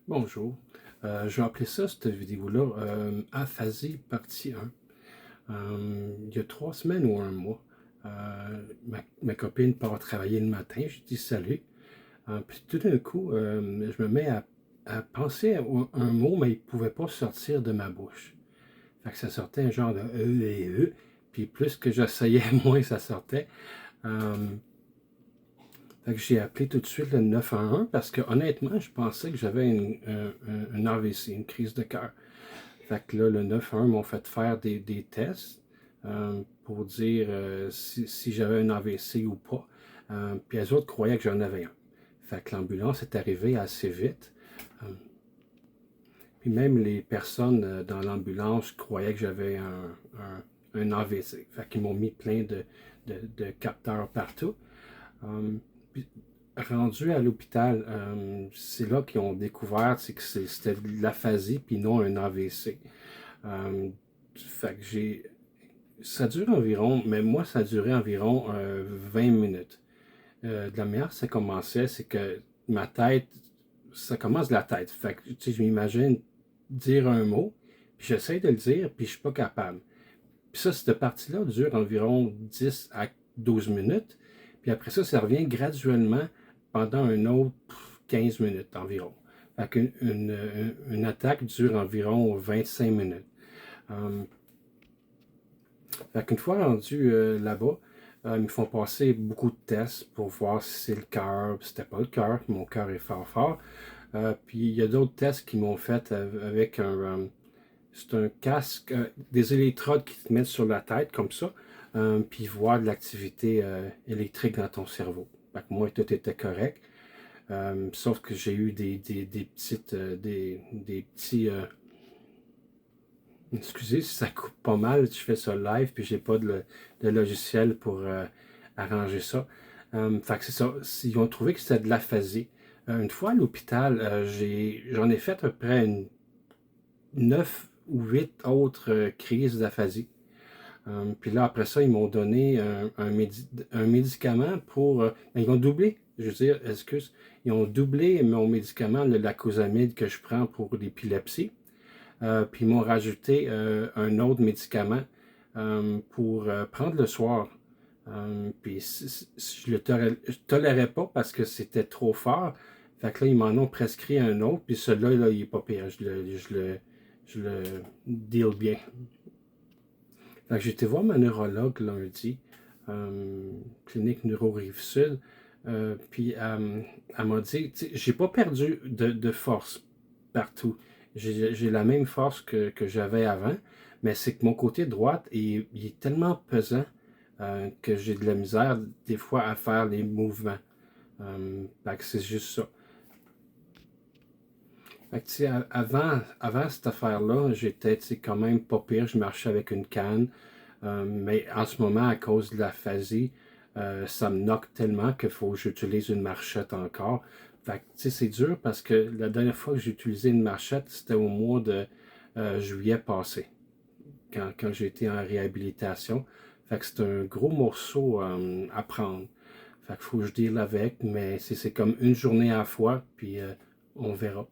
Bonjour. Je vais appeler ça, cette vidéo-là, aphasie partie 1. Il y a 3 semaines ou un mois, ma copine part travailler le matin. Je dis salut. Puis tout d'un coup, je me mets à penser à un mot, mais il ne pouvait pas sortir de ma bouche. Fait que ça sortait un genre de et e. Puis plus que j'essayais, moins ça sortait. Euh, Fait que j'ai appelé tout de suite le 911 parce que honnêtement, je pensais que j'avais une AVC, une crise de cœur. Fait que là, le 911 m'ont fait faire des tests pour dire si j'avais un AVC ou pas. Puis les autres croyaient que j'en avais un. Fait que l'ambulance est arrivée assez vite. Euh, Puis même les personnes dans l'ambulance croyaient que j'avais un AVC. Fait qu'ils m'ont mis plein de capteurs partout. Puis, rendu à l'hôpital, c'est là qu'ils ont découvert que c'était de l'aphasie puis non un AVC. Fait que ça dure environ, mais moi ça a duré environ 20 minutes. De la manière que ça commençait, c'est que ma tête, ça commence de la tête. Fait que je m'imagine dire un mot, puis j'essaie de le dire, puis je suis pas capable. Puis ça, cette partie-là dure environ 10 à 12 minutes. Puis après ça, ça revient graduellement pendant un autre 15 minutes environ. Fait une attaque dure environ 25 minutes. Euh, Fait qu'une fois rendu là-bas, ils me font passer beaucoup de tests pour voir si c'est le cœur. C'était pas le cœur, mon cœur est fort fort. Puis il y a d'autres tests qui m'ont fait avec c'est un casque, des électrodes qui te mettent sur la tête comme ça, puis voir de l'activité électrique dans ton cerveau. Fait que moi, tout était correct. Sauf que j'ai eu des petits excusez si ça coupe pas mal, je fais ça live, puis j'ai pas de logiciel pour arranger ça. Fait que c'est ça. Ils ont trouvé que c'était de l'aphasie. Une fois à l'hôpital, j'en ai fait à peu près 9 ou 8 autres crises d'aphasie. Puis là, après ça, ils m'ont donné un médicament pour... ils ont doublé, je veux dire, excuse, ils ont doublé mon médicament, le lacosamide que je prends pour l'épilepsie. Puis ils m'ont rajouté un autre médicament pour prendre le soir. Puis je le tolérais pas parce que c'était trop fort. Fait que là, ils m'en ont prescrit un autre. Puis celui-là, là, il est pas pire. Je le deal bien. Fait que j'ai été voir ma neurologue lundi, clinique Neuro-Rive-Sud. Puis elle m'a dit, j'ai pas perdu de force partout. J'ai la même force que j'avais avant, mais c'est que mon côté droite, il est tellement pesant que j'ai de la misère des fois à faire les mouvements. Fait que c'est juste ça. Fait que, avant cette affaire-là, j'étais quand même pas pire. Je marchais avec une canne. Mais en ce moment, à cause de l'aphasie, ça me knock tellement qu'il faut que j'utilise une marchette encore. Fait que, c'est dur parce que la dernière fois que j'ai utilisé une marchette, c'était au mois de juillet passé, quand j'ai été en réhabilitation. Fait que c'est un gros morceau à prendre. Fait qu'il faut que je deal avec, mais c'est comme une journée à la fois, puis on verra.